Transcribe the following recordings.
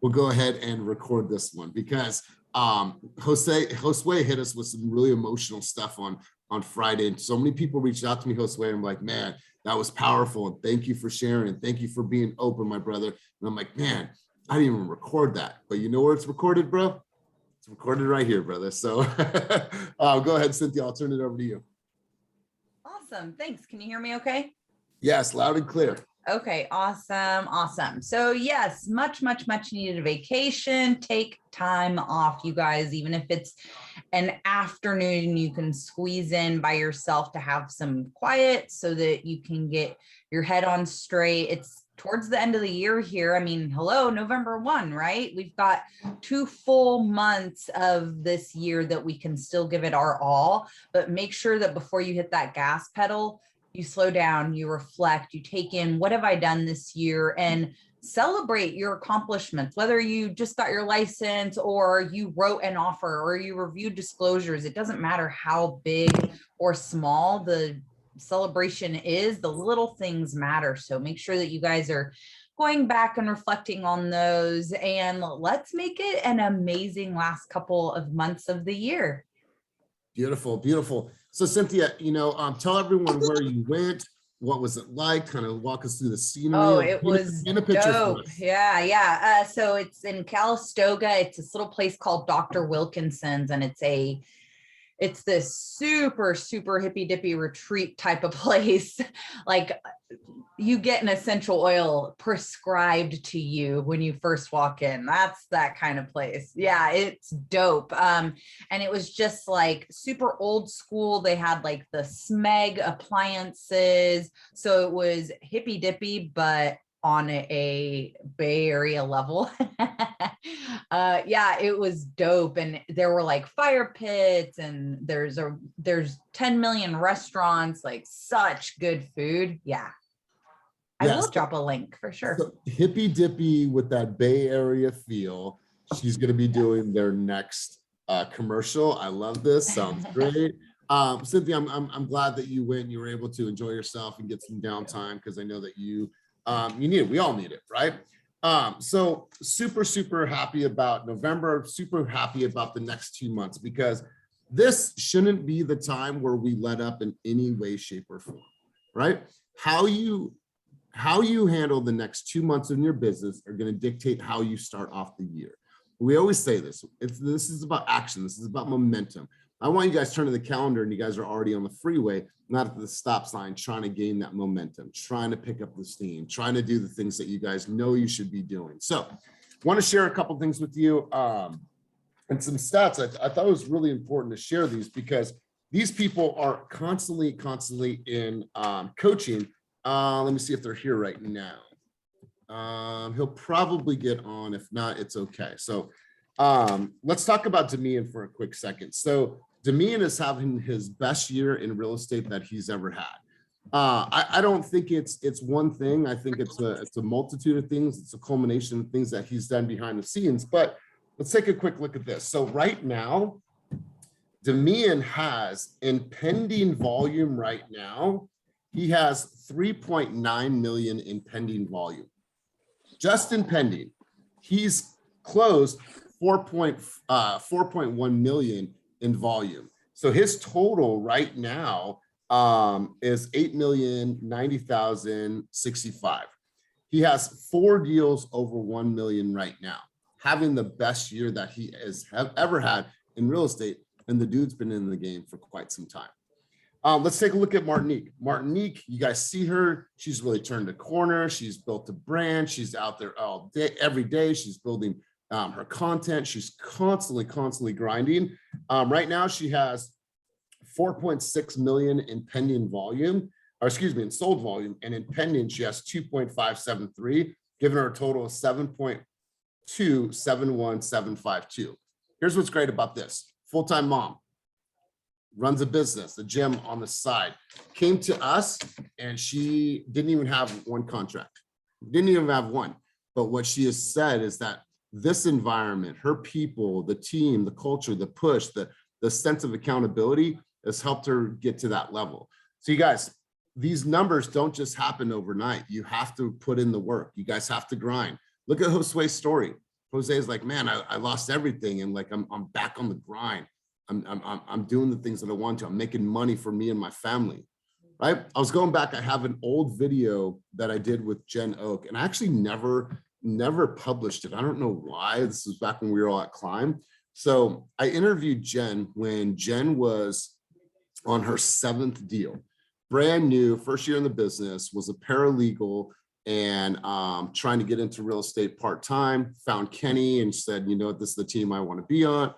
we'll go ahead and record this one because Josue hit us with some really emotional stuff on Friday. And so many people reached out to me, Josue, and I'm like, man, that was powerful. And thank you for sharing. And thank you for being open, my brother. And I'm like, man, I didn't even record that. But you know where it's recorded, bro? It's recorded right here, brother. So go ahead, Cynthia. I'll turn it over to you. Awesome. Thanks. Can you hear me okay? Yes, loud and clear. Okay, awesome. So yes, much needed vacation. Take time off, you guys, even if it's an afternoon you can squeeze in by yourself to have some quiet so that you can get your head on straight. It's towards the end of the year here. I mean, hello, November 1, right? We've got 2 full months of this year that we can still give it our all, but make sure that before you hit that gas pedal, you slow down, you reflect, you take in what have I done this year and celebrate your accomplishments, whether you just got your license or you wrote an offer or you reviewed disclosures. It doesn't matter how big or small the celebration is, the little things matter. So make sure that you guys are going back and reflecting on those, and let's make it an amazing last couple of months of the year. Beautiful, beautiful. So Cynthia, tell everyone where you went, what was it like, kind of walk us through the scenery. Oh, it was dope. Yeah. So it's in Calistoga. It's this little place called Dr. Wilkinson's, and it's this super hippy dippy retreat type of place. Like you get an essential oil prescribed to you when you first walk in. That's that kind of place. Yeah, it's dope. And it was just like super old school. They had like the Smeg appliances. So it was hippy dippy, but on a Bay Area level. Yeah, it was dope. And there were like fire pits and there's 10 million restaurants, like such good food. Yeah. I will drop a link for sure. So, hippy dippy with that Bay Area feel. She's going to be doing their next commercial. I love this. Sounds great. Cynthia, I'm glad that you went and you were able to enjoy yourself and get some downtime, because I know that you need it. We all need it, right? So super happy about November, super happy about the next 2 months, because this shouldn't be the time where we let up in any way, shape, or form, right? How you handle the next 2 months in your business are going to dictate how you start off the year. We always say this. This is about action. This is about momentum. I want you guys to turn to the calendar and you guys are already on the freeway, not at the stop sign, trying to gain that momentum, trying to pick up the steam, trying to do the things that you guys know you should be doing. So I want to share a couple things with you and some stats. I thought it was really important to share these because these people are constantly in coaching. Let me see if they're here right now. He'll probably get on. If not, it's okay. So let's talk about Damian for a quick second. So Damian is having his best year in real estate that he's ever had. I don't think it's one thing. I think it's a multitude of things. It's a culmination of things that he's done behind the scenes. But let's take a quick look at this. So right now, Damian has in pending volume right now, he has 3.9 million in pending volume. Just in pending. He's closed 4.1 million in volume. So his total right now is 8,090,065. He has 4 deals over 1 million right now, having the best year that he has ever had in real estate. And the dude's been in the game for quite some time. Let's take a look at Martinique. Martinique, you guys see her. She's really turned a corner. She's built a brand. She's out there all day, every day. She's building her content. She's constantly grinding. Right now, she has 4.6 million in pending volume, or excuse me, in sold volume. And in pending, she has 2.573, giving her a total of 7.271752. Here's what's great about this. Full-time mom, runs a business, a gym on the side, came to us and she didn't even have one contract, didn't even have one. But what she has said is that this environment, her people, the team, the culture, the push, the sense of accountability has helped her get to that level. So you guys, these numbers don't just happen overnight. You have to put in the work. You guys have to grind. Look at Josue's story. Jose is like, man, I lost everything. And like, I'm back on the grind. I'm doing the things that I want to. I'm making money for me and my family, right? I was going back. I have an old video that I did with Jen Oak, and I actually never published it. I don't know why. This was back when we were all at Climb. So I interviewed Jen when Jen was on her 7th deal, brand new, first year in the business, was a paralegal and trying to get into real estate part-time, found Kenny and said, you know what, this is the team I want to be on,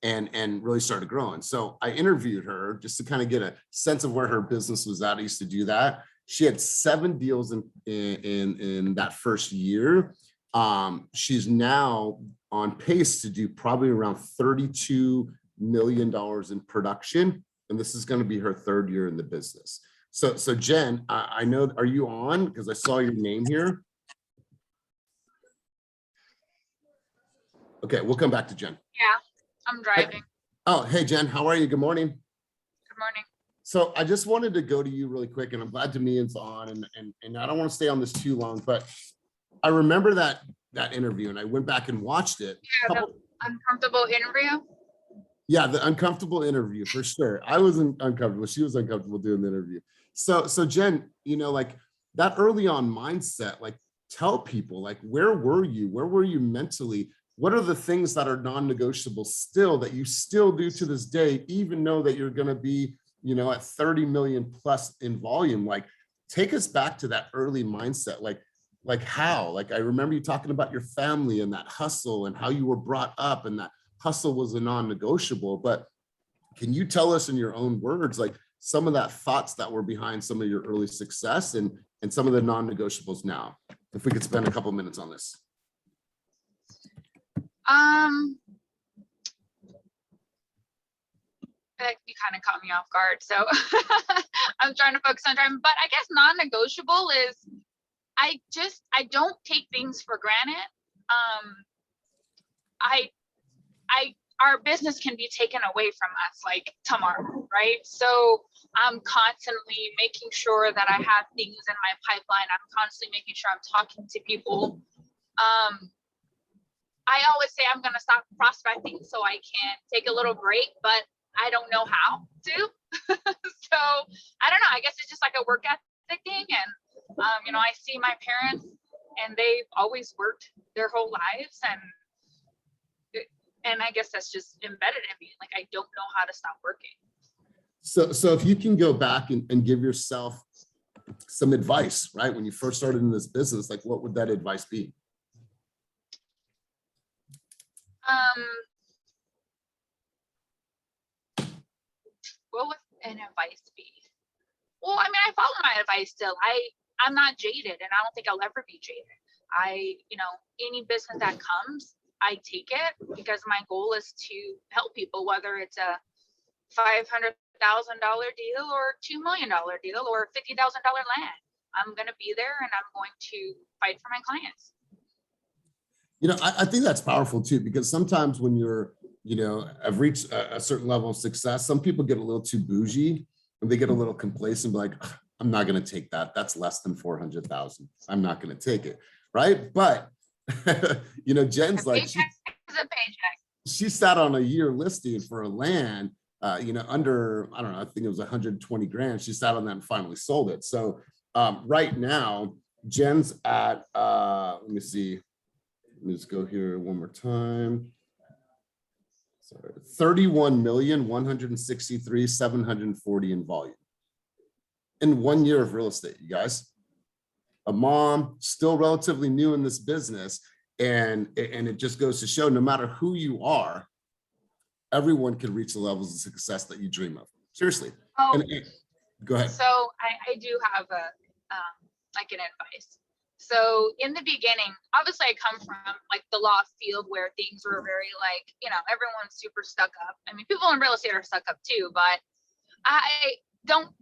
and really started growing. So I interviewed her just to kind of get a sense of where her business was at. I used to do that. She had 7 deals in that first year. She's now on pace to do probably around $32 million in production. And this is going to be her 3rd year in the business. So Jen, I know, are you on? Because I saw your name here. Okay, we'll come back to Jen. Yeah, I'm driving. Oh, hey, Jen, how are you? Good morning. Good morning. So I just wanted to go to you really quick, and I'm glad Damian's on, and I don't want to stay on this too long, but I remember that interview, and I went back and watched it. Yeah, the uncomfortable interview. Yeah, the uncomfortable interview for sure. I wasn't uncomfortable. She was uncomfortable doing the interview. So Jen, you know, like that early on mindset, like tell people, like, where were you? Where were you mentally? What are the things that are non-negotiable still that you still do to this day, even know that you're going to be, you know, at 30 million plus in volume? Like, take us back to that early mindset. Like how? Like, I remember you talking about your family and that hustle and how you were brought up, and that hustle was a non-negotiable. But can you tell us in your own words, like some of that thoughts that were behind some of your early success and some of the non-negotiables now? If we could spend a couple minutes on this. You kind of caught me off guard, so I'm trying to focus on driving. But I guess non-negotiable is I don't take things for granted. Our business can be taken away from us like tomorrow, right? So I'm constantly making sure that I have things in my pipeline. I'm constantly making sure I'm talking to people. I always say I'm going to stop prospecting so I can take a little break, but I don't know how to. So I don't know. I guess it's just like a work ethic thing. And, you know, I see my parents and they've always worked their whole lives. And I guess that's just embedded in me. Like, I don't know how to stop working. So if you can go back and give yourself some advice, right? When you first started in this business, like what would that advice be? What would an advice be? Well, I mean, I follow my advice still. I'm not jaded, and I don't think I'll ever be jaded. You know, any business that comes, I take it because my goal is to help people, whether it's a $500,000 deal or $2 million deal or $50,000 land. I'm going to be there and I'm going to fight for my clients. You know, I think that's powerful too, because sometimes when you're, you know, have reached a certain level of success, some people get a little too bougie and they get a little complacent, like, I'm not going to take that. That's less than 400,000. I'm not going to take it. Right. But, you know, Jen's like, she sat on a year listing for a land, you know, under, I don't know, I think it was 120 grand. She sat on that and finally sold it. So right now, Jen's at, let me see. Let me just go here one more time. Sorry, 31,163,740 in volume. In 1 year of real estate, you guys. A mom, still relatively new in this business, and it just goes to show, no matter who you are, everyone can reach the levels of success that you dream of. Seriously. Oh, go ahead. So I do have a like an advice. So in the beginning, obviously I come from like the law field where things were very like, you know, everyone's super stuck up. I mean, people in real estate are stuck up too, but I don't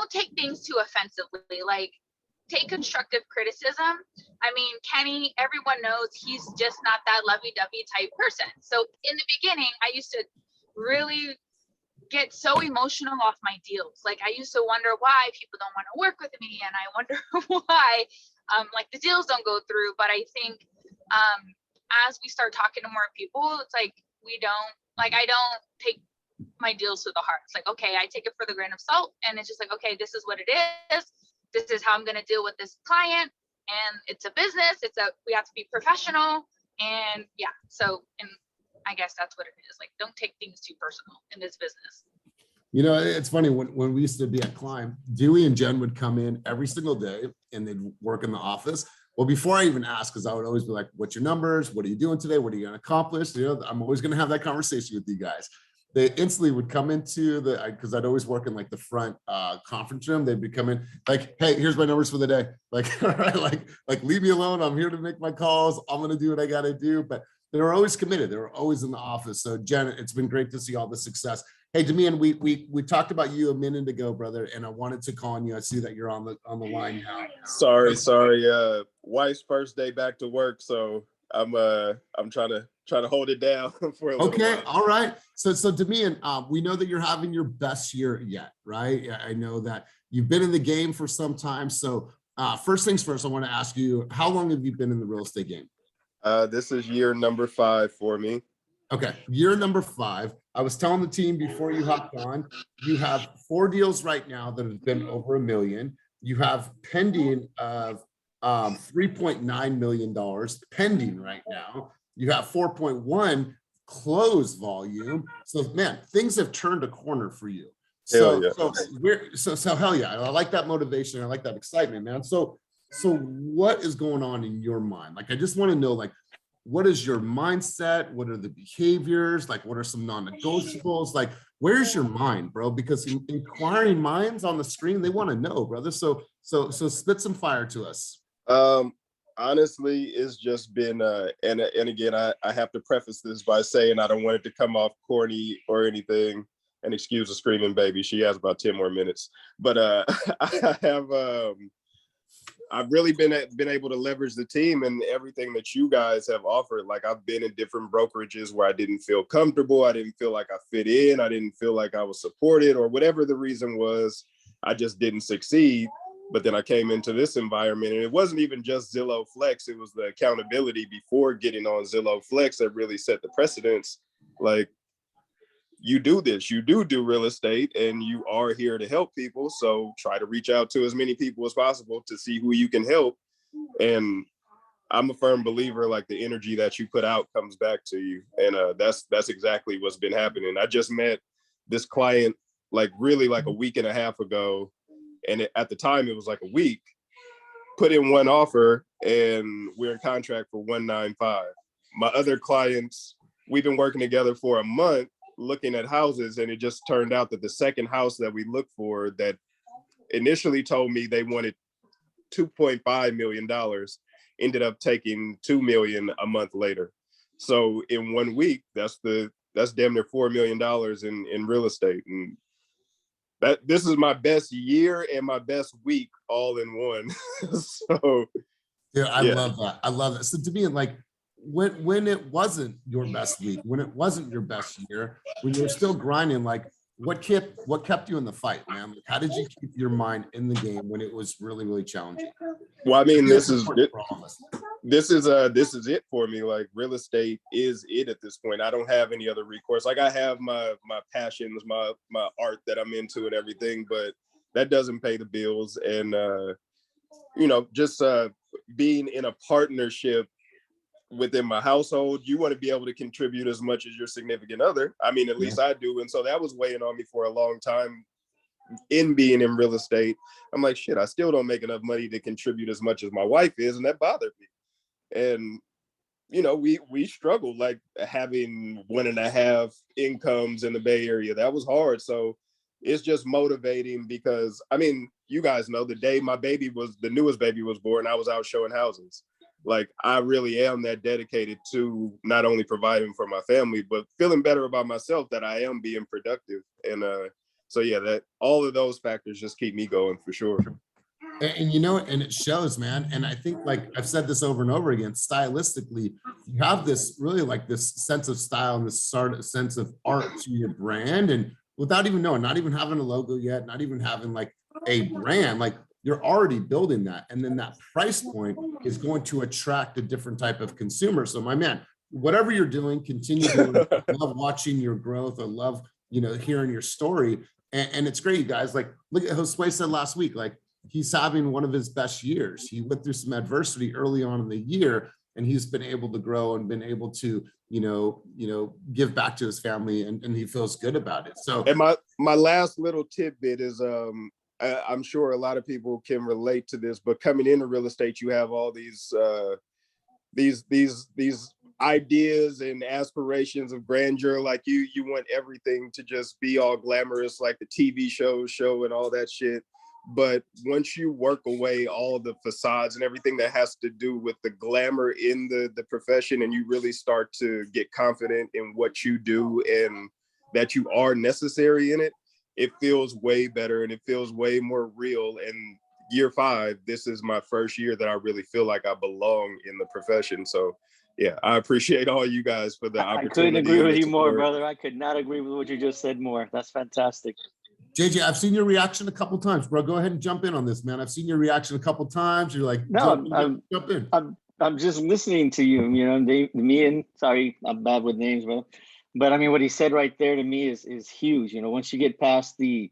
take things too offensively. Like, take constructive criticism. I mean, Kenny, everyone knows he's just not that lovey-dovey type person. So in the beginning, I used to really get so emotional off my deals. Like, I used to wonder why people don't want to work with me, and I wonder why like the deals don't go through. But I think as we start talking to more people, it's like I don't take my deals to the heart. It's like, okay, I take it for the grain of salt, and it's just like, okay, this is what it is. This is how I'm going to deal with this client, and it's a business. We have to be professional, and yeah. So, and I guess that's what it is. Like, don't take things too personal in this business. You know, it's funny when we used to be at Climb, Dewey and Jen would come in every single day and they'd work in the office. Well, before I even ask, because I would always be like, what's your numbers? What are you doing today? What are you going to accomplish? You know, I'm always going to have that conversation with you guys. They instantly would come into because I'd always work in like the front conference room. They'd be coming like, hey, here's my numbers for the day. Like, all right, like leave me alone. I'm here to make my calls. I'm going to do what I got to do. But they were always committed. They were always in the office. So Jen, it's been great to see all the success. Hey, Damian, we talked about you a minute ago, brother, and I wanted to call on you. I see that you're on the line now. Sorry. Wife's first day back to work, so I'm trying to hold it down for a little while. All right. So Damian, we know that you're having your best year yet, right? I know that you've been in the game for some time. So first things first, I want to ask you, how long have you been in the real estate game? This is year number 5 for me. Okay, year number 5. I was telling the team before you hopped on, you have 4 deals right now that have been over $1 million. You have pending of $3.9 million pending right now. You have 4.1 close volume. So man, things have turned a corner for you. So hell yeah, I like that motivation. I like that excitement, man. So what is going on in your mind? Like, I just want to know, like, what is your mindset? What are the behaviors? Like, what are some non-negotiables? Like, where's your mind, bro? Because inquiring minds on the screen, they want to know, brother. So spit some fire to us. Honestly, it's just been, and again, I have to preface this by saying I don't want it to come off corny or anything. And excuse the screaming baby. She has about 10 more minutes. But I've really been able to leverage the team and everything that you guys have offered. Like, I've been in different brokerages where I didn't feel comfortable. I didn't feel like I fit in. I didn't feel like I was supported, or whatever the reason was. I just didn't succeed. But then I came into this environment, and it wasn't even just Zillow Flex. It was the accountability before getting on Zillow Flex that really set the precedence. Like, you do this, you do real estate, and you are here to help people. So try to reach out to as many people as possible to see who you can help. And I'm a firm believer, like, the energy that you put out comes back to you. And that's exactly what's been happening. I just met this client, like, really like a week and a half ago. And at the time it was like a week, put in 1 offer, and we're in contract for 195. My other clients, we've been working together for a month, looking at houses, and it just turned out that the second house that we looked for, that initially told me they wanted $2.5 million, ended up taking $2 million a month later. So in 1 week, that's damn near $4 million in real estate. And this is my best year and my best week all in one. So yeah, I love that. I love that. So to me, like, when it wasn't your best week, when it wasn't your best year, when you were still grinding, like, what kept you in the fight, man? Like, how did you keep your mind in the game when it was really, really challenging? Well, I mean, this is it for me. Like, real estate is it at this point. I don't have any other recourse. Like, I have my passions, my art that I'm into and everything, but that doesn't pay the bills. And just being in a partnership within my household, you want to be able to contribute as much as your significant other. I mean, at least I do. And so that was weighing on me for a long time in being in real estate. I'm like, shit, I still don't make enough money to contribute as much as my wife is. And that bothered me. And, we struggled, like, having 1.5 incomes in the Bay Area. That was hard. So it's just motivating because, I mean, you guys know the day the newest baby was born, I was out showing houses. Like, I really am that dedicated to not only providing for my family, but feeling better about myself, that I am being productive. And so yeah, that all of those factors just keep me going for sure. And and it shows, man. And I think, like, I've said this over and over again, stylistically, you have this really, like, this sense of style and this sort of sense of art to your brand. And without even knowing, not even having a logo yet, not even having, like, a brand, like, you're already building that. And then that price point is going to attract a different type of consumer. So my man, whatever you're doing, continue doing it. I love watching your growth. I love, hearing your story. And it's great, you guys. Like, look at Josue said last week, like, he's having one of his best years. He went through some adversity early on in the year, and he's been able to grow and been able to, give back to his family, and he feels good about it. So, and my last little tidbit is, I'm sure a lot of people can relate to this, but coming into real estate, you have all these ideas and aspirations of grandeur. Like you want everything to just be all glamorous, like the TV show and all that shit. But once you work away all the facades and everything that has to do with the glamour in the profession, and you really start to get confident in what you do and that you are necessary in it, it feels way better and it feels way more real. And year 5, this is my first year that I really feel like I belong in the profession. So yeah, I appreciate all you guys for the opportunity. I couldn't agree with you more, brother. I could not agree with what you just said more. That's fantastic. JJ, I've seen your reaction a couple times, bro. Go ahead and jump in on this, man. I've seen your reaction a couple times. You're like, no, jump in. I'm just listening to you. Sorry, I'm bad with names, but I mean, what he said right there to me is huge. Once you get past the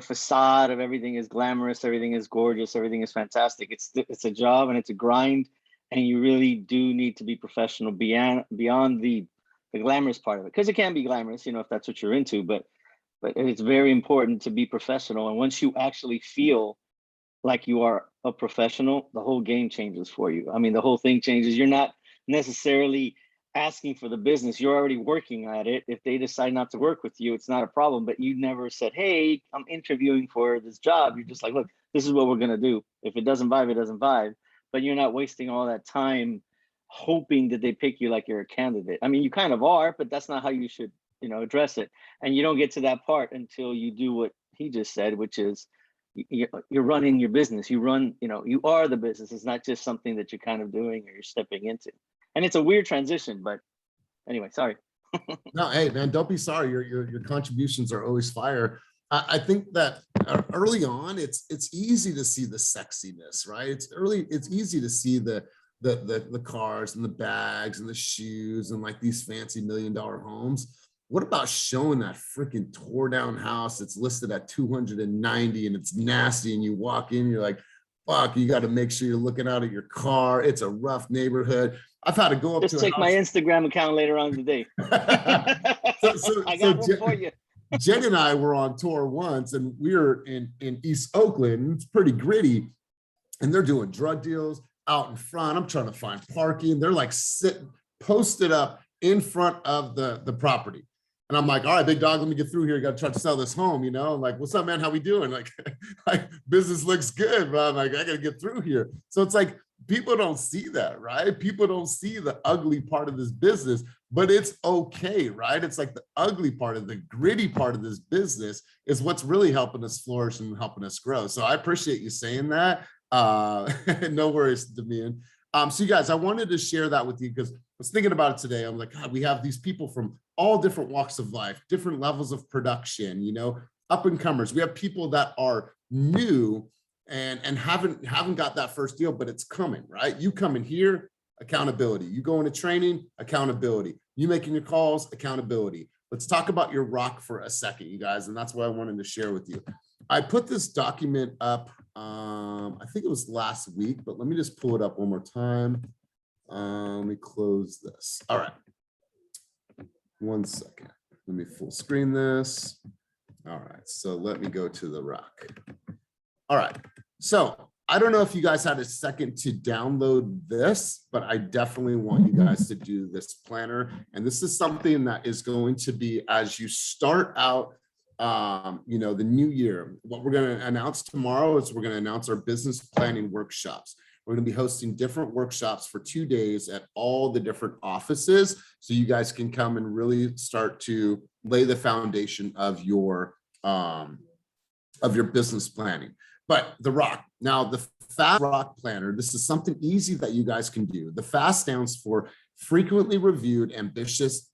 facade of everything is glamorous, everything is gorgeous, everything is fantastic. It's a job and it's a grind, and you really do need to be professional beyond the glamorous part of it, because it can be glamorous, if that's what you're into, but it's very important to be professional. And once you actually feel like you are a professional, the whole game changes for you. I mean, the whole thing changes. You're not necessarily asking for the business. You're already working at it. If they decide not to work with you, it's not a problem. But you never said, hey, I'm interviewing for this job. You're just like, look, this is what we're going to do. If it doesn't vibe, it doesn't vibe. But you're not wasting all that time hoping that they pick you like you're a candidate. I mean, you kind of are, but that's not how you should address it. And you don't get to that part until you do what he just said, which is you're running your business. You run, you are the business. It's not just something that you're kind of doing or you're stepping into. And it's a weird transition, but anyway, sorry. No, hey man, don't be sorry. Your contributions are always fire. I think that early on, it's easy to see the sexiness, right? It's easy to see the cars and the bags and the shoes and like these fancy $1 million homes. What about showing that freaking tore down house that's listed at 290 and it's nasty, and you walk in, you're like, fuck, you got to make sure you're looking out at your car. It's a rough neighborhood. I've had to go up just to check my Instagram account later on today. I got one for you. Jen and I were on tour once, and we were in East Oakland. It's pretty gritty, and they're doing drug deals out in front. I'm trying to find parking. They're like sitting posted up in front of the property. And I'm like, all right, big dog, let me get through here. Got to try to sell this home, I'm like, what's up, man? How we doing? Like business looks good, but I'm like, I got to get through here. So it's like, people don't see that, right? People don't see the ugly part of this business, but it's okay, right? It's like the ugly part of the gritty part of this business is what's really helping us flourish and helping us grow. So I appreciate you saying that. No worries, Damian. So you guys, I wanted to share that with you because I was thinking about it today. I'm like, God, we have these people from all different walks of life, different levels of production, up and comers. We have people that are new and haven't got that first deal, but it's coming, right? You come in here, accountability. You go into training, accountability. You making your calls, accountability. Let's talk about your rock for a second, you guys. And that's what I wanted to share with you. I put this document up, I think it was last week, but let me just pull it up one more time. Let me close this. All right. 1 second. Let me full screen this. All right. So let me go to the rock. All right. So I don't know if you guys had a second to download this, but I definitely want you guys to do this planner. And this is something that is going to be as you start out the new year. What we're going to announce tomorrow is we're going to announce our business planning workshops. We're going to be hosting different workshops for 2 days at all the different offices. So you guys can come and really start to lay the foundation of your business planning. But the rock, now the FAST rock planner, this is something easy that you guys can do. The FAST stands for frequently reviewed, ambitious,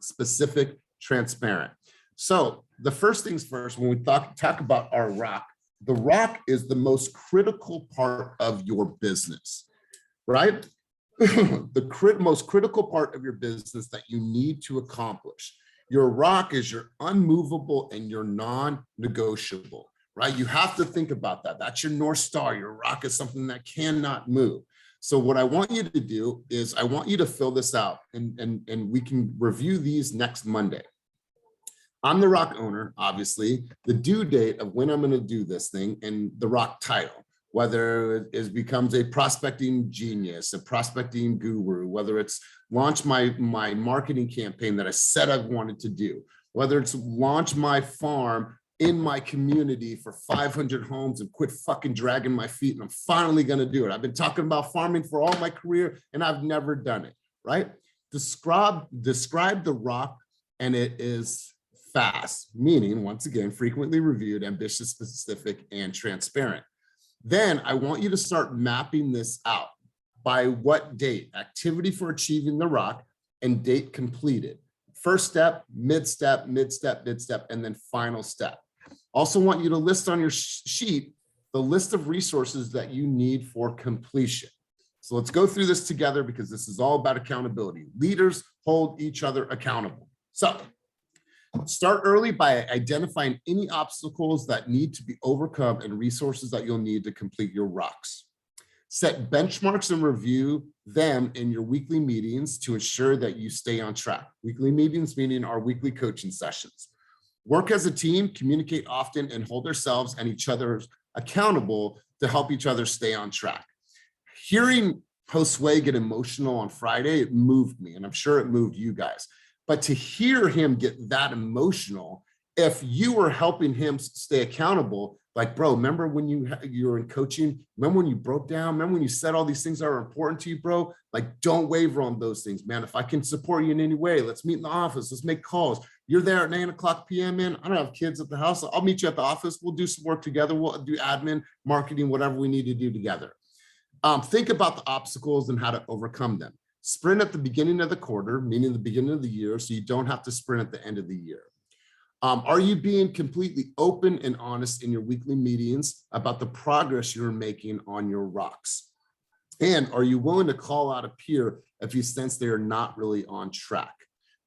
specific, transparent. So the first things first, when we talk about our rock, The rock is the most critical part of your business, right? The most critical part of your business that you need to accomplish. Your rock is your unmovable and your non-negotiable, right? You have to think about that. That's your North Star. Your rock is something that cannot move. So what I want you to do is I want you to fill this out, and we can review these next Monday. I'm the rock owner, obviously, the due date of when I'm going to do this thing, and the rock title, whether it becomes a prospecting genius, a prospecting guru, whether it's launch my marketing campaign that I said I wanted to do, whether it's launch my farm in my community for 500 homes and quit fucking dragging my feet, and I'm finally going to do it. I've been talking about farming for all my career and I've never done it, right? Describe the rock, and it is fast, meaning, once again, frequently reviewed, ambitious, specific, and transparent. Then I want you to start mapping this out by what date, activity for achieving the rock, and date completed. First step, mid-step, mid-step, mid-step, and then final step. Also want you to list on your sheet the list of resources that you need for completion. So let's go through this together, because this is all about accountability. Leaders hold each other accountable. So start early by identifying any obstacles that need to be overcome and resources that you'll need to complete your rocks. Set benchmarks and review them in your weekly meetings to ensure that you stay on track. Weekly meetings meaning our weekly coaching sessions. Work as a team, communicate often, and hold ourselves and each other accountable to help each other stay on track. Hearing Josue get emotional on Friday, it moved me, and I'm sure it moved you guys. But to hear him get that emotional, if you were helping him stay accountable, like, bro, remember when you were in coaching? Remember when you broke down? Remember when you said all these things that are important to you, bro? Like, don't waver on those things, man. If I can support you in any way, let's meet in the office. Let's make calls. You're there at 9:00 p.m. man. I don't have kids at the house. I'll meet you at the office. We'll do some work together. We'll do admin, marketing, whatever we need to do together. Think about the obstacles and how to overcome them. Sprint at the beginning of the quarter, meaning the beginning of the year, so you don't have to sprint at the end of the year. Are you being completely open and honest in your weekly meetings about the progress you're making on your rocks? And are you willing to call out a peer if you sense they are not really on track?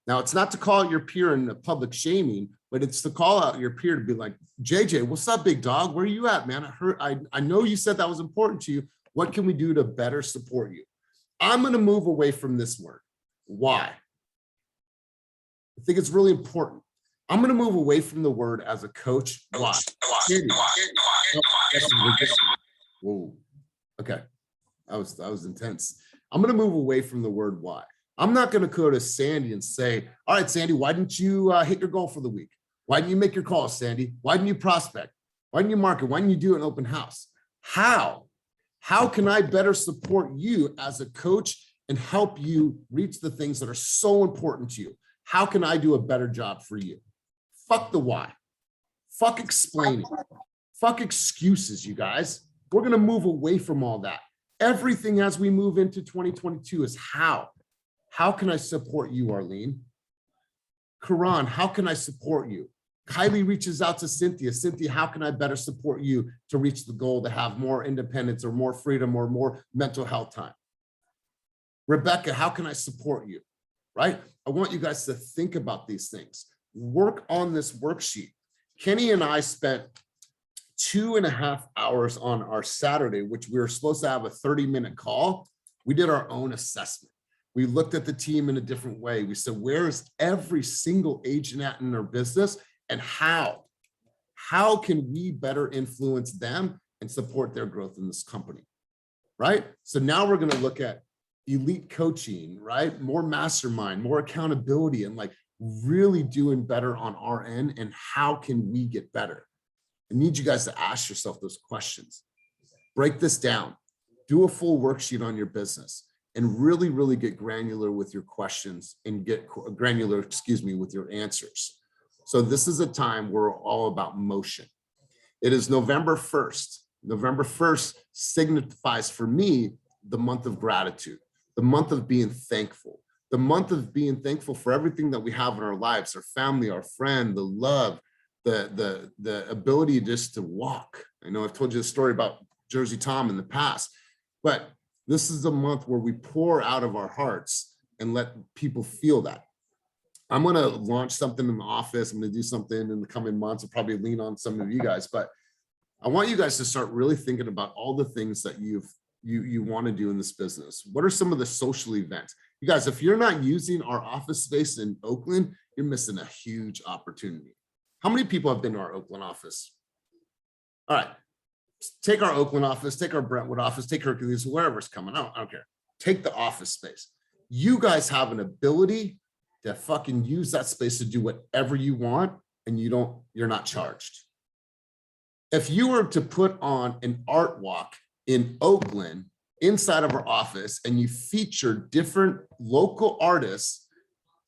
Now, it's not to call out your peer in a public shaming, but it's to call out your peer to be like, JJ, what's up, big dog? Where are you at, man? I know you said that was important to you. What can we do to better support you? I'm going to move away from this word. Why? I think it's really important. I'm going to move away from the word as a coach. Why? Whoa. Okay. That was intense. I'm going to move away from the word why. I'm not going to go to Sandy and say, all right, Sandy, why didn't you hit your goal for the week? Why didn't you make your calls, Sandy? Why didn't you prospect? Why didn't you market? Why didn't you do an open house? How can I better support you as a coach and help you reach the things that are so important to you? How can I do a better job for you? Fuck the why. Fuck explaining. Fuck excuses, you guys. We're going to move away from all that. Everything as we move into 2022 is how. How can I support you, Arlene? Karan, how can I support you? Kylie reaches out to Cynthia. Cynthia, how can I better support you to reach the goal to have more independence or more freedom or more mental health time? Rebecca, how can I support you? Right? I want you guys to think about these things. Work on this worksheet. Kenny and I spent 2.5 hours on our Saturday, which we were supposed to have a 30-minute call. We did our own assessment. We looked at the team in a different way. We said, where is every single agent at in their business? And how can we better influence them and support their growth in this company, right? So now we're going to look at elite coaching, right? More mastermind, more accountability, and like really doing better on our end. And how can we get better? I need you guys to ask yourself those questions. Break this down. Do a full worksheet on your business and really, really get granular with your questions and get granular, with your answers. So this is a time where we're all about motion. It is November 1st. November 1st signifies for me the month of gratitude, the month of being thankful, the month of being thankful for everything that we have in our lives, our family, our friend, the love, the ability just to walk. I know I've told you the story about Jersey Tom in the past, but this is a month where we pour out of our hearts and let people feel that. I'm going to launch something in the office. I'm going to do something in the coming months. I'll probably lean on some of you guys, but I want you guys to start really thinking about all the things that you want to do in this business. What are some of the social events? You guys, if you're not using our office space in Oakland, you're missing a huge opportunity. How many people have been to our Oakland office? All right, take our Oakland office, take our Brentwood office, take Hercules, wherever's coming out. I don't care. Take the office space. You guys have an ability to fucking use that space to do whatever you want, and you're not charged. If you were to put on an art walk in Oakland inside of our office and you feature different local artists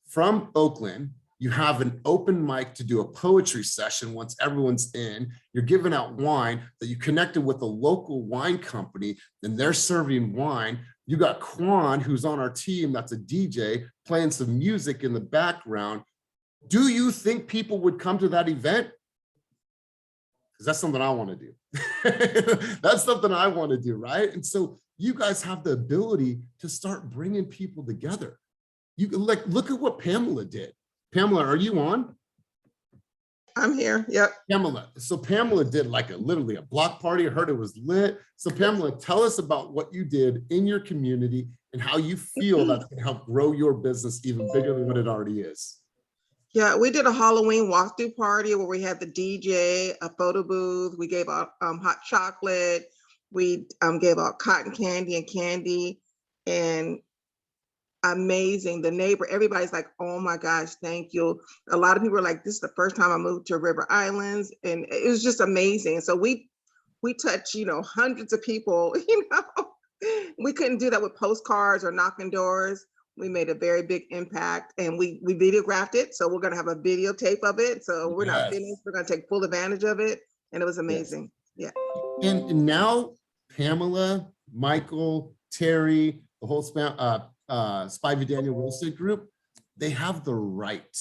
from Oakland, you have an open mic to do a poetry session once everyone's in, you're giving out wine, that you connected with a local wine company and they're serving wine. You got Quan, who's on our team, that's a DJ, playing some music in the background. Do you think people would come to that event? Because that's something I want to do. That's something I want to do, right? And so you guys have the ability to start bringing people together. You can look at what Pamela did. Pamela, are you on? I'm here. Yep. Pamela. So Pamela did like literally a block party. I heard it was lit. So Pamela, tell us about what you did in your community and how you feel that's going to help grow your business even bigger than what it already is. Yeah, we did a Halloween walkthrough party where we had the DJ, a photo booth. We gave out hot chocolate. We gave out cotton candy, and amazing. The neighbor, everybody's like, oh my gosh, thank you. A lot of people were like, this is the first time I moved to River Islands, and it was just amazing. So we touched, hundreds of people. We couldn't do that with postcards or knocking doors. We made a very big impact, and we videographed it. So we're going to have a videotape of it. So we're not finished. We're going to take full advantage of it. And it was amazing. Yeah. And now Pamela, Michael, Terry, the whole Spivey Daniel Real Estate Group, they have the right.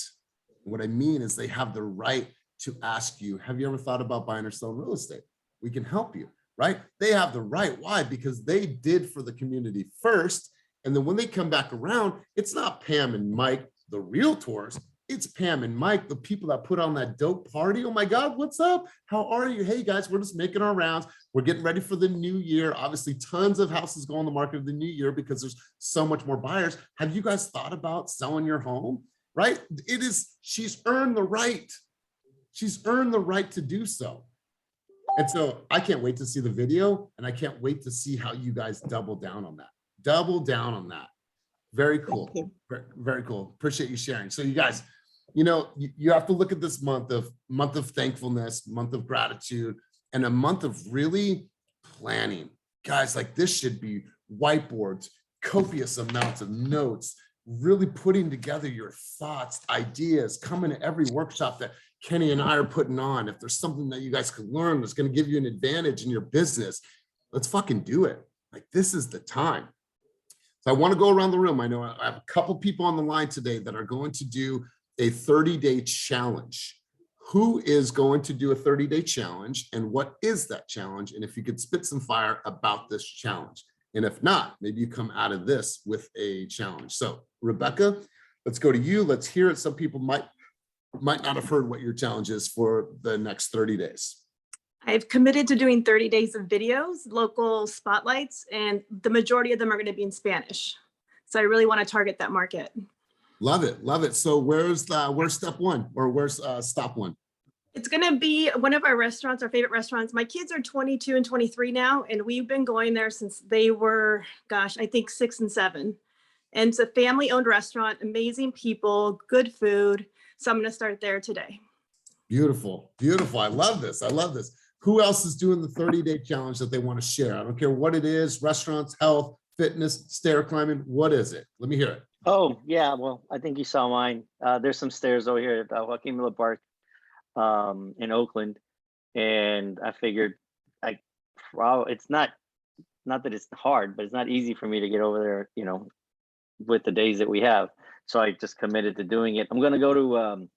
What I mean is they have the right to ask you, have you ever thought about buying or selling real estate? We can help you, right? They have the right. Why? Because they did for the community first. And then when they come back around, it's not Pam and Mike, the realtors. It's Pam and Mike, the people that put on that dope party. Oh my God, what's up? How are you? Hey guys, we're just making our rounds. We're getting ready for the new year. Obviously, tons of houses go on the market of the new year because there's so much more buyers. Have you guys thought about selling your home? Right? She's earned the right. She's earned the right to do so. And so I can't wait to see the video, and I can't wait to see how you guys double down on that. Double down on that. Very cool. Very, very cool. Appreciate you sharing. So you guys, you have to look at this month of thankfulness, month of gratitude, and a month of really planning. Guys, like this should be whiteboards, copious amounts of notes, really putting together your thoughts, ideas, coming to every workshop that Kenny and I are putting on. If there's something that you guys could learn that's going to give you an advantage in your business, let's fucking do it. Like this is the time. So I want to go around the room. I know I have a couple people on the line today that are going to do a 30-day challenge. Who is going to do a 30-day challenge, and what is that challenge? And if you could spit some fire about this challenge. And if not, maybe you come out of this with a challenge. So Rebecca, let's go to you. Let's hear it. Some people might not have heard what your challenge is for the next 30 days. I've committed to doing 30 days of videos, local spotlights, and the majority of them are going to be in Spanish. So I really want to target that market. Love it. Love it. So where's step one, or where's stop one? It's going to be one of our restaurants, our favorite restaurants. My kids are 22 and 23 now, and we've been going there since they were, gosh, I think 6 and 7. And it's a family-owned restaurant, amazing people, good food. So I'm going to start there today. Beautiful. Beautiful. I love this. I love this. Who else is doing the 30-day challenge that they want to share? I don't care what it is, restaurants, health, fitness, stair climbing. What is it? Let me hear it. Oh, yeah. Well, I think you saw mine. There's some stairs over here at Joaquin Miller Park in Oakland. And I figured it's not that it's hard, but it's not easy for me to get over there, with the days that we have. So I just committed to doing it. I'm going to go to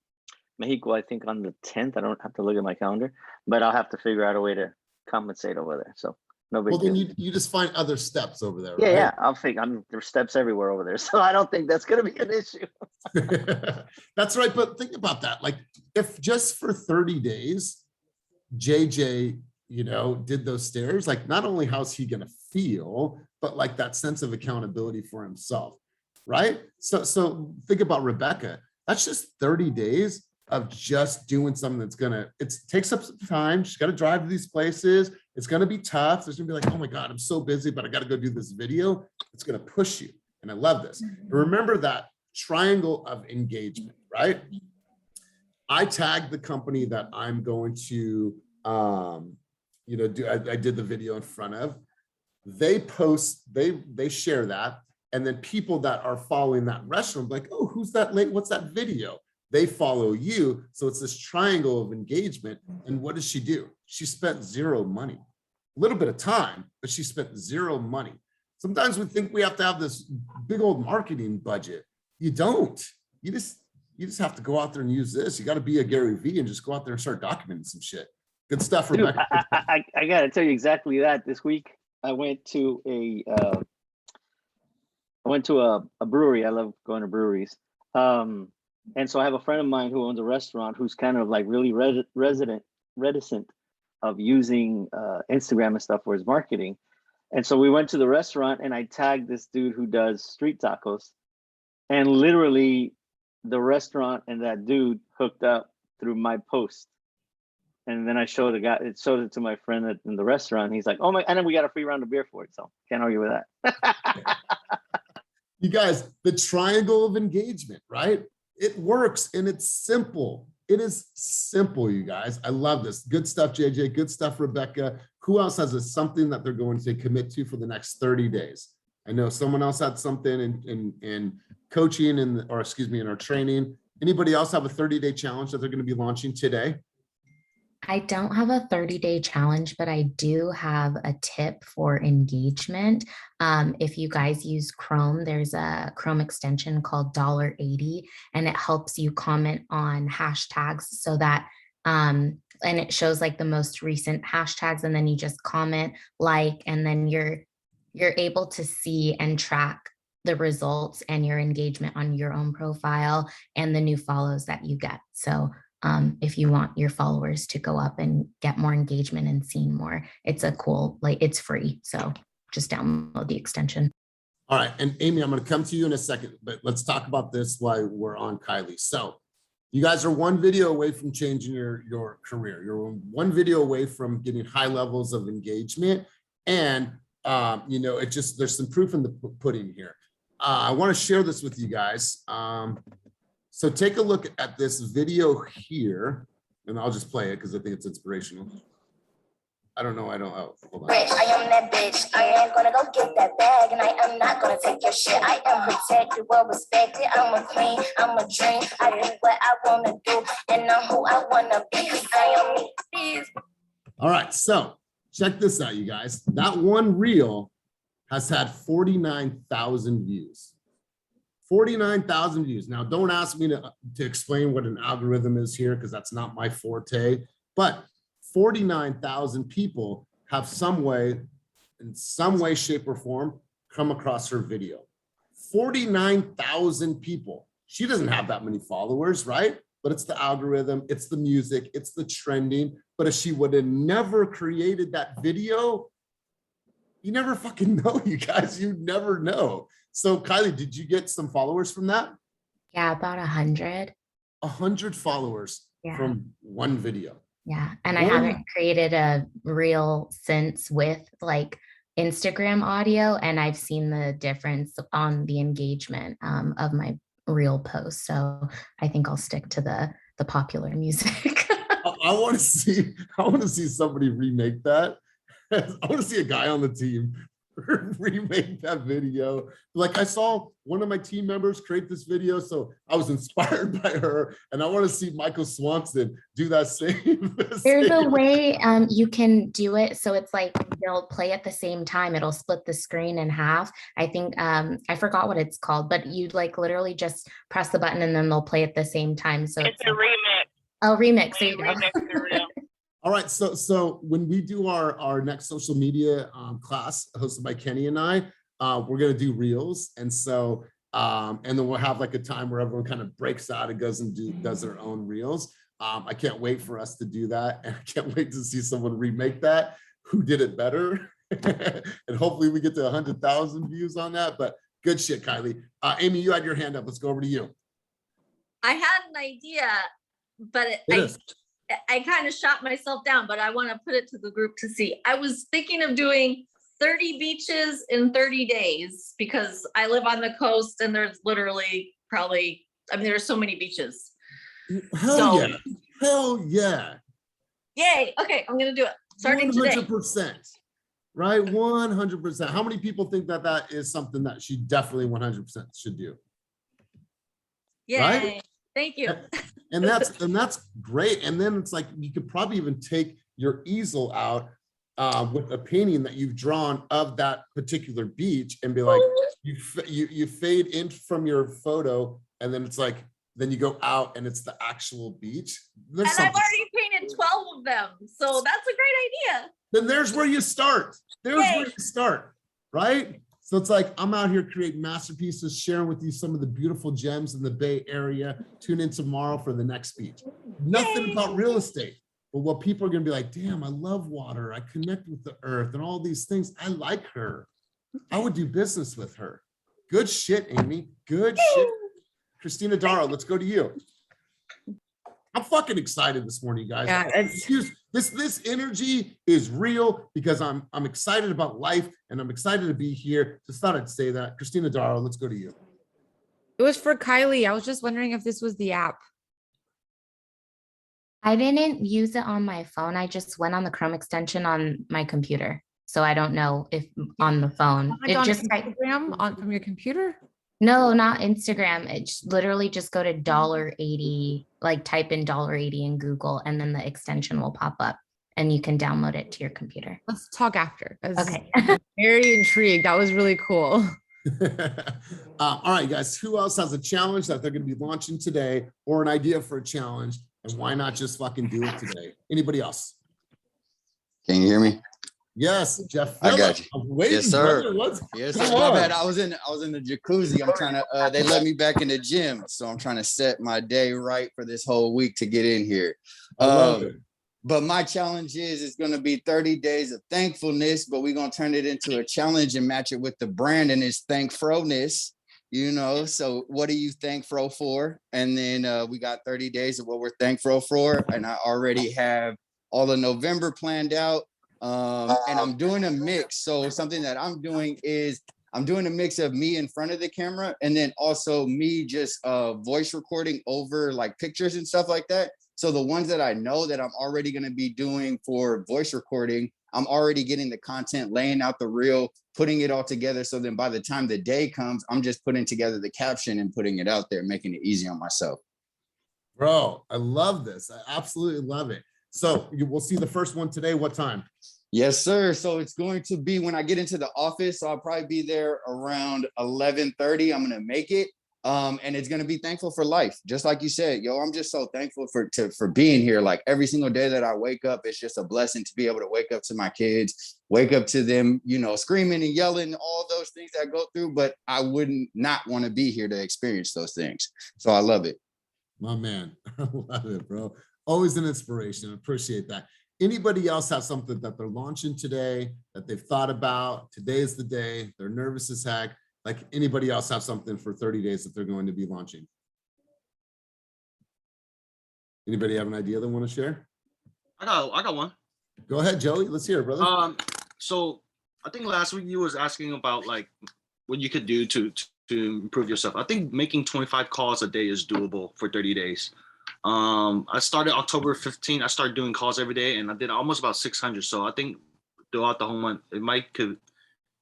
Mexico, I think on the 10th. I don't have to look at my calendar, but I'll have to figure out a way to compensate over there. So no big Well, then deal. you just find other steps over there, Yeah, right? yeah. I'll figure. There's steps everywhere over there, so I don't think that's gonna be an issue. That's right. But think about that. Like, if just for 30 days, JJ, did those stairs, like, not only how's he gonna feel, but like that sense of accountability for himself, right? So think about Rebecca. That's just 30 days of just doing something that's it takes up some time. She's got to drive to these places. It's going to be tough. There's going to be like, oh my God, I'm so busy, but I got to go do this video. It's going to push you. And I love this. And remember that triangle of engagement, right? I tagged the company that I'm going to, I did the video in front of. They post, they share that. And then people that are following that restaurant, like, oh, who's that late? What's that video? They follow you. So it's this triangle of engagement. And what does she do? She spent zero money, a little bit of time, but she spent zero money. Sometimes we think we have to have this big old marketing budget. You don't. You just have to go out there and use this. You got to be a Gary Vee and just go out there and start documenting some shit. Good stuff, Dude, Rebecca. I got to tell you exactly that. This week, I went to a brewery. I love going to breweries. And so I have a friend of mine who owns a restaurant who's kind of like really reticent of using Instagram and stuff for his marketing. And so we went to the restaurant and I tagged this dude who does street tacos, and literally the restaurant and that dude hooked up through my post. And then I showed it to my friend in the restaurant. He's like, oh my, and then we got a free round of beer for it. So can't argue with that. You guys, the triangle of engagement, right? It works and it's simple. It is simple, you guys. I love this. Good stuff, JJ. Good stuff, Rebecca. Who else has something that they're going to commit to for the next 30 days? I know someone else had something in coaching in our training. Anybody else have a 30-day challenge that they're going to be launching today? I don't have a 30-day challenge, but I do have a tip for engagement. If you guys use Chrome, there's a Chrome extension called $80, and it helps you comment on hashtags so that, and it shows like the most recent hashtags, and then you just comment, and then you're able to see and track the results and your engagement on your own profile and the new follows that you get. So if you want your followers to go up and get more engagement and seen more, it's a cool, it's free. So just download the extension. All right. And Amy, I'm going to come to you in a second, but let's talk about this while we're on Kylie. So you guys are one video away from changing your career. You're one video away from getting high levels of engagement. And, there's some proof in the pudding here. I want to share this with you guys. So take a look at this video here, and I'll just play it because I think it's inspirational. Oh, hold on. I am that bitch. I am gonna go get that bag, and I am not gonna take your shit. I am protected, well respected. I'm a queen, I'm a dream. I do what I wanna do, and I'm who I wanna be. I am me. All right, so check this out, you guys. That one reel has had 49,000 views. 49,000 views. Now, don't ask me to explain what an algorithm is here because that's not my forte, but 49,000 people have in some way, shape, or form, come across her video. 49,000 people. She doesn't have that many followers, right? But it's the algorithm, it's the music, it's the trending. But if she would have never created that video, you never fucking know, you guys. You never know. So Kylie, did you get some followers from that? Yeah, about 100. 100 followers from one video. Yeah. And I haven't created a reel since with Instagram audio, and I've seen the difference on the engagement of my reel posts. So I think I'll stick to the popular music. I want to see somebody remake that. I want to see a guy on the team remake that video. I saw one of my team members create this video, so I was inspired by her, and I want to see Michael Swanson do that same. There's a way you can do it so it's they'll play at the same time. It'll split the screen in half. I think I forgot what it's called, but you literally just press the button and then they'll play at the same time. So it's a remix. Oh, remix. There you go. All right, so when we do our next social media class hosted by Kenny and I, we're gonna do reels, and so and then we'll have like a time where everyone kind of breaks out and goes and does their own reels. I can't wait for us to do that, and I can't wait to see someone remake that who did it better, and hopefully we get to 100,000 views on that. But good shit, Kylie. Amy, you had your hand up. Let's go over to you. I had an idea, but I kind of shot myself down, but I want to put it to the group to see. I was thinking of doing 30 beaches in 30 days because I live on the coast and there's literally probably, I mean, there's so many beaches. Hell yeah. Hell yeah. Yay. Okay, I'm going to do it. Starting today. 100%. Right? 100%. How many people think that that is something that she definitely 100% should do? Yay. Right? Thank you. And that's great. And then it's like you could probably even take your easel out with a painting that you've drawn of that particular beach and be like, you fade in from your photo, and then it's like, then you go out and it's the actual beach. And I've already painted 12 of them, so that's a great idea. Then there's where you start. There's where you start, right? So it's like, I'm out here creating masterpieces, sharing with you some of the beautiful gems in the Bay Area. Tune in tomorrow for the next speech. Nothing about real estate, but what people are gonna be like, damn, I love water. I connect with the earth and all these things. I like her. I would do business with her. Good shit, Amy. Good shit. Christina Darrow, let's go to you. I'm fucking excited this morning, guys. Yeah, this energy is real because I'm excited about life and I'm excited to be here. Just thought I'd say that. Christina Darrow, let's go to you. it was for Kylie. I was just wondering if this was the app. I didn't use it on my phone. I just went on the Chrome extension on my computer. So I don't know if on the phone. Like on Instagram from your computer? No, not Instagram. It's literally just go to $1.80, like type in $1.80 in Google, and then the extension will pop up and you can download it to your computer. Let's talk after. Okay. Very intrigued. That was really cool. All right, guys, who else has a challenge that they're going to be launching today or an idea for a challenge? And why not just fucking do it today? Anybody else? Can you hear me? Yes, Jeff. I got you. Yes, sir. Yes, sir. My bad. I was in the jacuzzi. I'm trying to. They let me back in the gym, so I'm trying to set my day right for this whole week to get in here. But my challenge is it's going to be 30 days of thankfulness, but we're going to turn it into a challenge and match it with the brand, and it's thankfulness. You know, so what are you thankful for? And then we got 30 days of what we're thankful for, and I already have all of November planned out. And I'm doing a mix. So something that I'm doing is I'm doing a mix of me in front of the camera and then also me just voice recording over like pictures and stuff like that. So the ones that I know that I'm already going to be doing for voice recording, I'm already getting the content, laying out the reel, putting it all together. So then by the time the day comes, I'm just putting together the caption and putting it out there, making it easy on myself. Bro, I love this. I absolutely love it. So we'll see the first one today. What time? Yes, sir. So it's going to be when I get into the office. So I'll probably be there around 11:30. I'm going to make it. And it's going to be thankful for life. Just like you said, yo, I'm just so thankful for being here. Like every single day that I wake up, it's just a blessing to be able to wake up to my kids, wake up to them, you know, screaming and yelling, all those things that I go through. But I wouldn't not want to be here to experience those things. So I love it. My man, I love it, bro. Always an inspiration. I appreciate that. Anybody else have something that they're launching today that they've thought about? Today is the day. They're nervous as heck. Like anybody else have something for 30 days that they're going to be launching? Anybody have an idea they want to share? I got one. Go ahead, Joey. Let's hear it, brother. So I think last week you was asking about like what you could do to improve yourself. I think making 25 calls a day is doable for 30 days. I started October 15. I started doing calls every day, and I did almost about 600. So I think throughout the whole month, it might could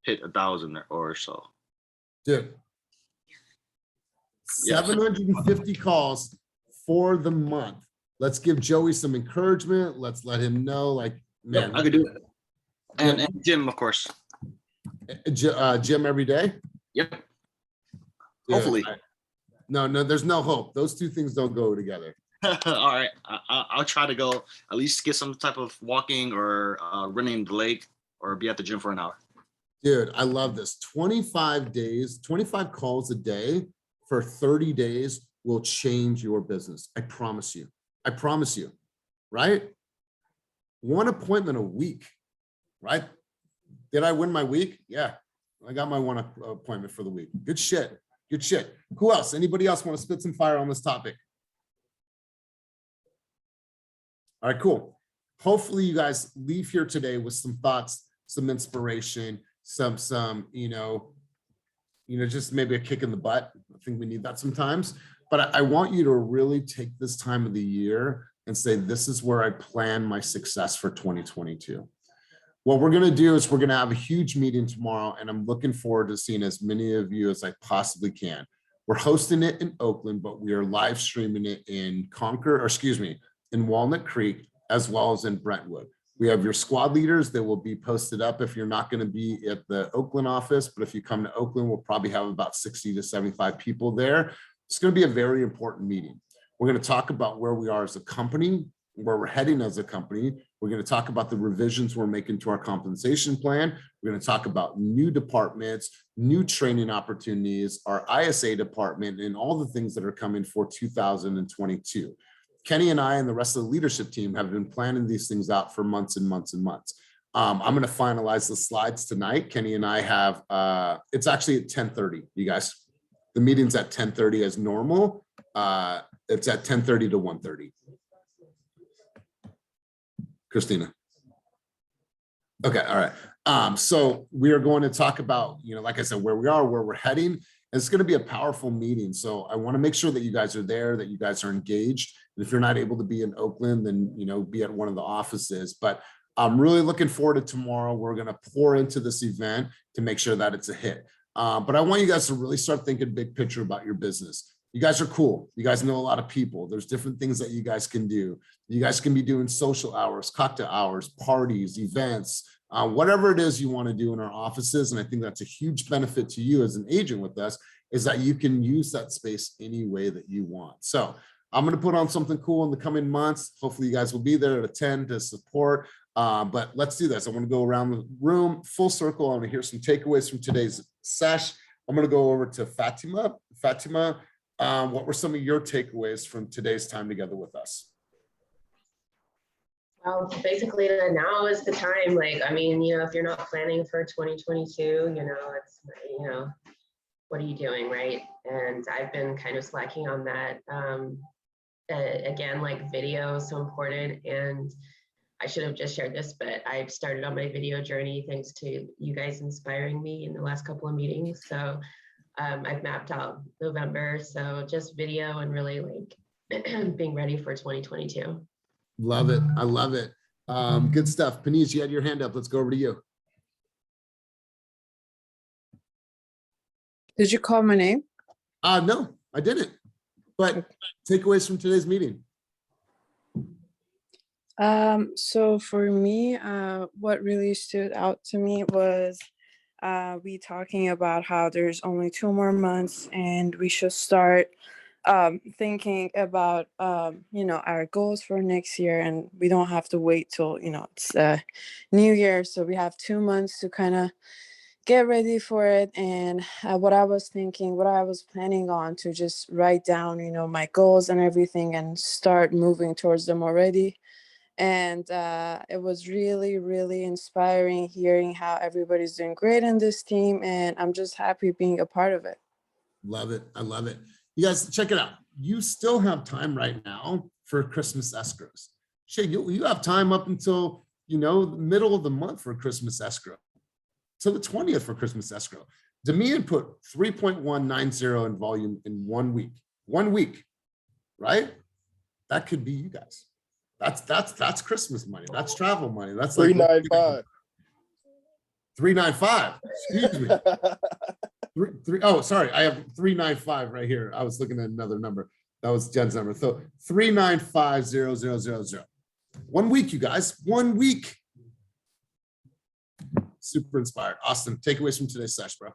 hit 1,000 or so. Dude, 750 calls for the month. Let's give Joey some encouragement. Let's let him know, like, man, I could do it. And gym, of course. Gym every day? Yep. Dude, Hopefully. No, there's no hope. Those two things don't go together. All right, I'll try to go at least get some type of walking or running in the lake or be at the gym for an hour. Dude, I love this. 25 days, 25 calls a day for 30 days will change your business. I promise you. I promise you, right? One appointment a week, right? Did I win my week? Yeah, I got my one appointment for the week. Good shit. Good shit. Who else? Anybody else want to spit some fire on this topic? All right, cool. Hopefully you guys leave here today with some thoughts, some inspiration, some, just maybe a kick in the butt. I think we need that sometimes, but I want you to really take this time of the year and say, this is where I plan my success for 2022. What we're going to do is we're going to have a huge meeting tomorrow, and I'm looking forward to seeing as many of you as I possibly can. We're hosting it in Oakland, but we are live streaming it in in Walnut Creek, as well as in Brentwood. We have your squad leaders that will be posted up if you're not going to be at the Oakland office, but if you come to Oakland, we'll probably have about 60 to 75 people there. It's going to be a very important meeting. We're going to talk about where we are as a company, where we're heading as a company. We're going to talk about the revisions we're making to our compensation plan. We're going to talk about new departments, new training opportunities, our ISA department, and all the things that are coming for 2022. Kenny and I and the rest of the leadership team have been planning these things out for months and months and months. I'm going to finalize the slides tonight. Kenny and I have, it's actually at 10:30, you guys. The meeting's at 10:30 as normal. It's at 10:30 to 1:30. Christina. Okay, all right. So we are going to talk about, like I said, where we are, where we're heading. And it's going to be a powerful meeting. So I want to make sure that you guys are there, that you guys are engaged. And if you're not able to be in Oakland, then, be at one of the offices. But I'm really looking forward to tomorrow. We're going to pour into this event to make sure that it's a hit. But I want you guys to really start thinking big picture about your business. You guys are cool. You guys know a lot of people. There's different things that you guys can do. You guys can be doing social hours, cocktail hours, parties, events, whatever it is you want to do in our offices. And I think that's a huge benefit to you as an agent with us, is that you can use that space any way that you want. So I'm going to put on something cool in the coming months. Hopefully you guys will be there to attend, to support. But let's do this. I want to go around the room full circle. I want to hear some takeaways from today's sesh. I'm going to go over to Fatima. Fatima, what were some of your takeaways from today's time together with us? Well, basically now is the time. If you're not planning for 2022, it's, what are you doing, right? And I've been kind of slacking on that. Again, video is so important, and I should have just shared this, but I've started on my video journey thanks to you guys inspiring me in the last couple of meetings. So I've mapped out November, so just video and really being ready for 2022. Love it. I love it. Good stuff. Panise, you had your hand up. Let's go over to you. Did you call my name? No, I didn't. But takeaways from today's meeting. So for me, what really stood out to me was we talking about how there's only 2 more months and we should start thinking about our goals for next year, and we don't have to wait till it's New Year. So we have 2 months to kind of get ready for it. And what I was planning on to just write down my goals and everything and start moving towards them already. And it was really, really inspiring hearing how everybody's doing great in this team, and I'm just happy being a part of it. Love it. I love it. You guys, check it out. You still have time right now for Christmas escrows. Shay, you have time up until, the middle of the month for Christmas escrow. So the 20th for Christmas escrow. Demian put 3.190 in volume in 1 week. 1 week, right? That could be you guys. That's Christmas money. That's travel money. That's 395. 395. Excuse me. Oh, sorry. I have 395 right here. I was looking at another number. That was Jen's number. So 3950000. 1 week, you guys. 1 week. Super inspired. Austin, takeaways from today's sesh, bro.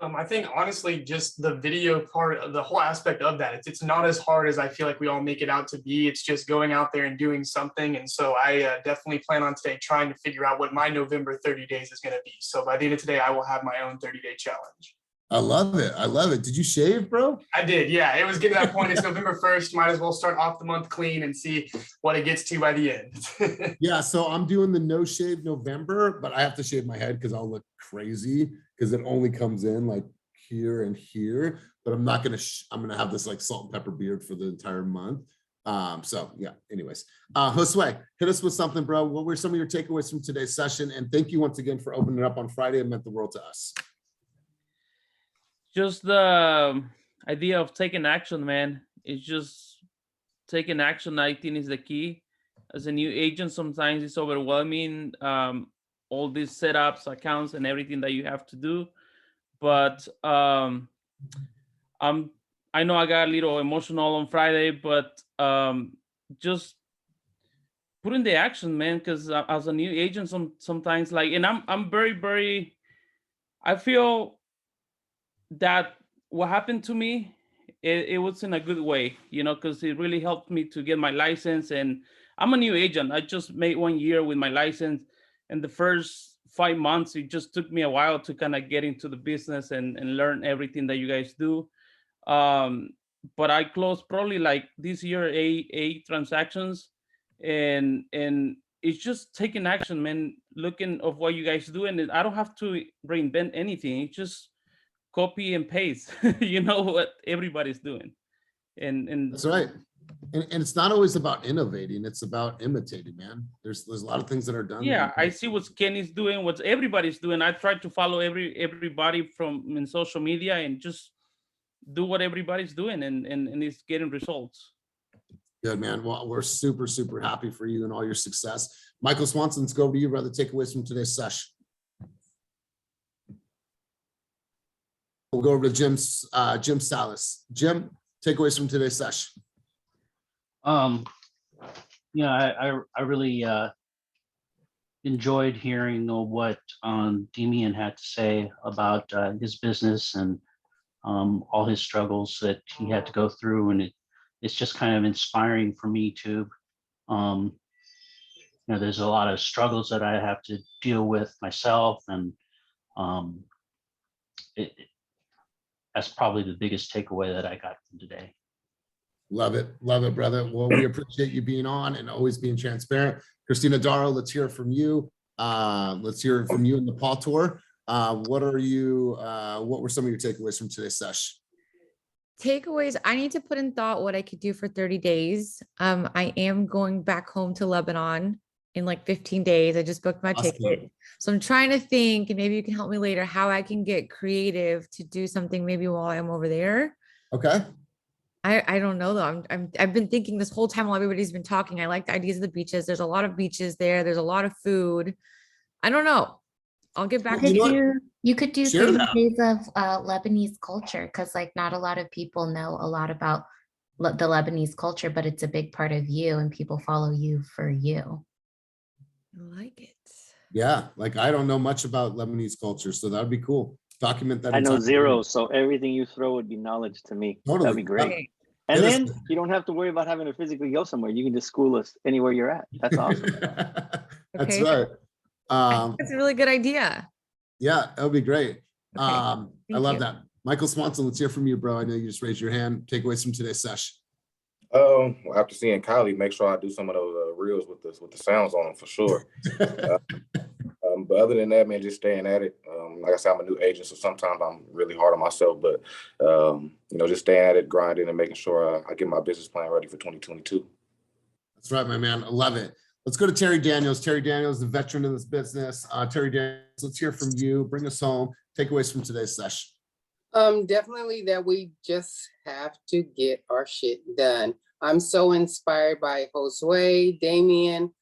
I think honestly, just the video part of the whole aspect of that, it's not as hard as I feel like we all make it out to be. It's just going out there and doing something. And so I definitely plan on today trying to figure out what my November 30 days is going to be. So by the end of today, I will have my own 30-day challenge. I love it. I love it. Did you shave, bro? I did. Yeah, it was getting to that point. It's November 1st. Might as well start off the month clean and see what it gets to by the end. Yeah, so I'm doing the no shave November, but I have to shave my head because I'll look crazy because it only comes in like here and here. But I'm not gonna. I'm gonna have this like salt and pepper beard for the entire month. So yeah. Anyways, Josue, hit us with something, bro. What were some of your takeaways from today's session? And thank you once again for opening it up on Friday. It meant the world to us. Just the idea of taking action, man. It's just taking action, I think, is the key. As a new agent, sometimes it's overwhelming, all these setups, accounts, and everything that you have to do. But I know I got a little emotional on Friday, but just put in the action, man. Because as a new agent, sometimes like, and I'm very, I feel that what happened to me, it was in a good way, you know, because it really helped me to get my license. And I'm a new agent. I just made 1 year with my license. And the first 5 months, it just took me a while to kind of get into the business and learn everything that you guys do. But I closed probably like this year, eight transactions. And it's just taking action, man, looking of what you guys do. And I don't have to reinvent anything. It's just copy and paste, you know, what everybody's doing. And that's right. And it's not always about innovating, it's about imitating, man. There's a lot of things that are done. Yeah, I see what Kenny's doing, what everybody's doing. I try to follow everybody from in social media and just do what everybody's doing, and it's getting results. Good, man. Well, we're super happy for you and all your success. Michael Swanson, let's go over to you, brother. Takeaways from today's session. We'll go over to Jim Salas. Jim, takeaways from today's session. Yeah, I really enjoyed hearing what Damian had to say about his business and all his struggles that he had to go through, and it's just kind of inspiring for me too. You know, there's a lot of struggles that I have to deal with myself, and that's probably the biggest takeaway that I got from today. Love it, brother. Well, we appreciate you being on and always being transparent. Christina Darrow, let's hear from you. Let's hear from you in the Paul Tour. What were some of your takeaways from today's session? Takeaways, I need to put in thought what I could do for 30 days. I am going back home to Lebanon in like 15 days. I just booked my ticket. So I'm trying to think, and maybe you can help me later, how I can get creative to do something maybe while I'm over there. Okay. I don't know though. I've been thinking this whole time while everybody's been talking. I like the ideas of the beaches. There's a lot of beaches there. There's a lot of food. I don't know. I'll get back to you. You could do 30 days of Lebanese culture, because like not a lot of people know a lot about the Lebanese culture, but it's a big part of you and people follow you for you. I like it. Yeah, like I don't know much about Lebanese culture, so that'd be cool. Document that. I know zero, so everything you throw would be knowledge to me. Totally. That'd be great. And then you don't have to worry about having to physically go somewhere. You can just school us anywhere you're at. That's awesome. That's right. That's a really good idea. Yeah, that would be great. I love you. that. Michael Swanson, let's hear from you, bro. I know you just raised your hand. Takeaways from today's session. Well, after seeing Kylie, make sure I do some of those reels with the sounds on them for sure. But other than that, man, just staying at it. Like I said, I'm a new agent, so sometimes I'm really hard on myself. But you know, just staying at it, grinding, and making sure I get my business plan ready for 2022. That's right, my man. I love it. Let's go to Terry Daniels. Terry Daniels, the veteran in this business. Terry Daniels, let's hear from you. Bring us home. Takeaways from today's session. Definitely that we just have to get our shit done. I'm so inspired by Josue, Damian,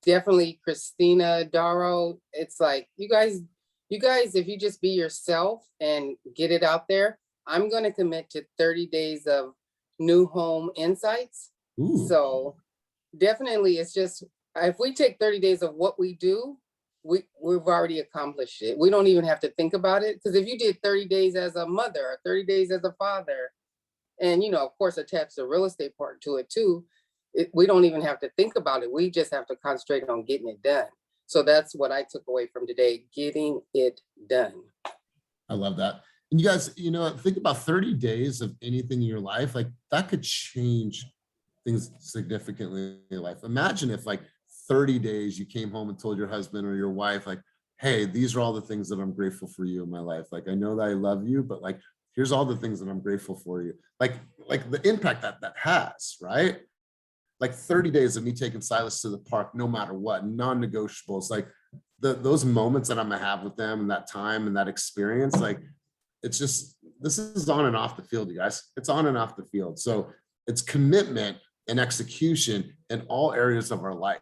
definitely Christina Darrow. It's like you guys, if you just be yourself and get it out there, I'm going to commit to 30 days of new home insights. Ooh. So definitely it's just, if we take 30 days of what we do we've already accomplished it. We don't even have to think about it. Because if you did 30 days as a mother or 30 days as a father, and, of course, attach the real estate part to it too, we don't even have to think about it. We just have to concentrate on getting it done. So that's what I took away from today, getting it done. I love that. And you guys, think about 30 days of anything in your life, like that could change things significantly in your life. Imagine if 30 days you came home and told your husband or your wife, hey, these are all the things that I'm grateful for you in my life. I know that I love you, but here's all the things that I'm grateful for you. Like the impact that has, right? 30 days of me taking Silas to the park, no matter what, non-negotiables, those moments that I'm gonna have with them and that time and that experience, it's just, this is on and off the field, you guys. It's on and off the field. So it's commitment and execution in all areas of our life.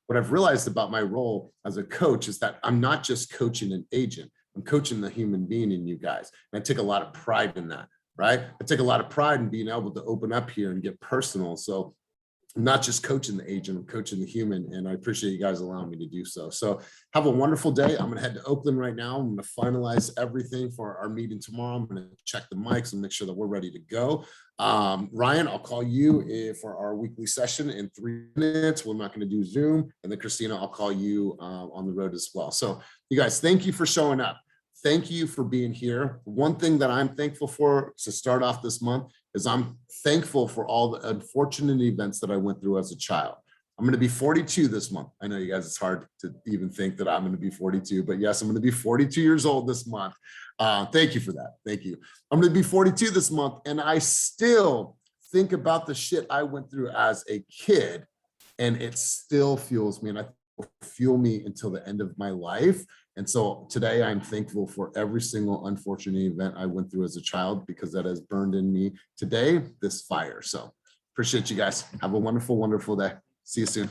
What I've realized about my role as a coach is that I'm not just coaching an agent, I'm coaching the human being in you guys. And I take a lot of pride in that, right? I take a lot of pride in being able to open up here and get personal. So I'm not just coaching the agent, I'm coaching the human, and I appreciate you guys allowing me to do so. So have a wonderful day. I'm gonna head to Oakland right now. I'm gonna finalize everything for our meeting tomorrow. I'm gonna check the mics and make sure that we're ready to go. Ryan, I'll call you for our weekly session in 3 minutes. We're not gonna do Zoom. And then Christina, I'll call you on the road as well. So you guys, thank you for showing up. Thank you for being here. One thing that I'm thankful for to start off this month is I'm thankful for all the unfortunate events that I went through as a child. I'm going to be 42 this month. I know you guys, it's hard to even think that I'm going to be 42, but yes, I'm going to be 42 years old this month. Thank you for that. Thank you. I'm going to be 42 this month, and I still think about the shit I went through as a kid, and it still fuels me, and I will fuel me until the end of my life. And so today I'm thankful for every single unfortunate event I went through as a child, because that has burned in me today, this fire. So appreciate you guys. Have a wonderful, wonderful day. See you soon.